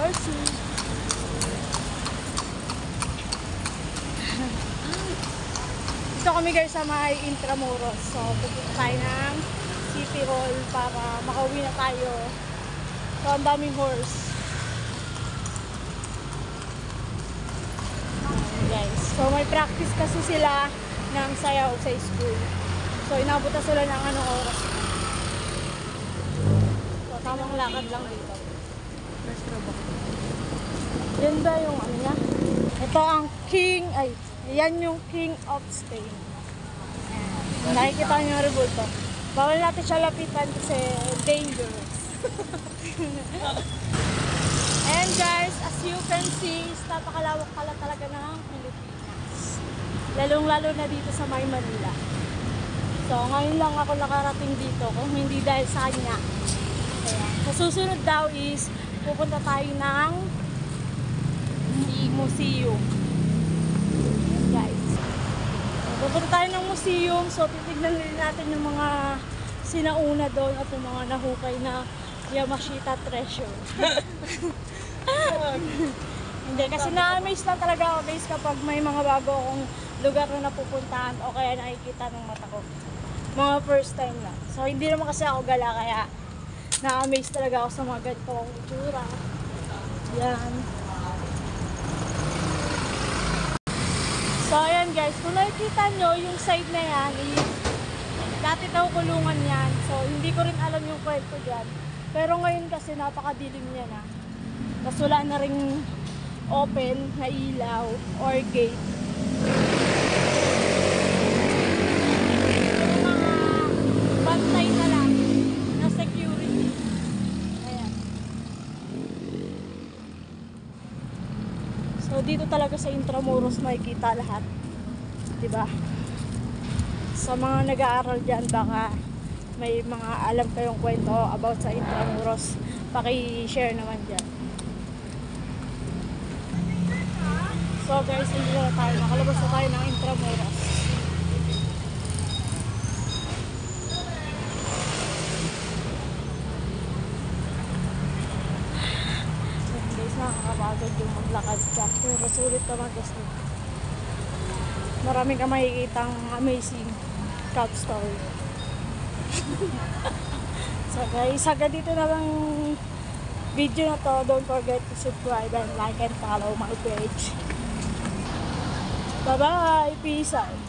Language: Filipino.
horsey. Dito kami guys sa may Intramuros. So, pupunta tayo ng City Hall para makauwi na tayo. So, ang daming horse. Ayan, guys. So, may practice kasi sila ng sayaw sa school. So, inabot na sila ng anong oras. So, tamang lakad lang dito. Yan ba yung ano niya? Ito ang king, ay, yan yung King of Spain. Ayan. Nakikita niyo yung rebulto. Bawal natin siya lapitan kasi dangerous. And guys, as you can see, napakalawak pala talaga ng Pilipinas. Lalong-lalo na dito sa May Manila. So, ngayon lang ako nakarating dito kung hindi dahil sa kanya. Ayan. Sa susunod daw is pupunta tayo ng museum. Guys. Pupunta tayo ng museum. So, titignan rin natin yung mga sinauna doon at yung mga nahukay na Yamashita treasure. Hindi, kasi na-amaze lang talaga ako guys kapag may mga bago akong lugar na napupuntahan o kaya nakikita ng mata ko. Mga first time lang. So, hindi naman kasi ako gala kaya na-amaze talaga ako sa mga ganitong itsura. Yan. So, ayan guys, kung nakikita nyo, yung side na yan, dati daw kulungan yan. So, hindi ko rin alam yung kwento dyan. Pero ngayon kasi napakadilim niya na. Tapos wala na ring open na ilaw or gate. Yung mga bantay na lang na security. Ayan. So, dito talaga sa Intramuros makikita lahat. Diba? Sa mga nag-aaral dyan, baka may mga alam kayong kwento about sa Intramuros. Paki-share naman dyan. So guys, hindi na tayo. Nakalabas na tayo ng Intramuros. Guys, nakakapagod yung maglakad ka. Pero sulit naman guys. Maraming ka makikitang amazing cat story. So guys, hanggang dito na lang video na to. Don't forget to subscribe and like and follow my page. Bye bye! Peace out!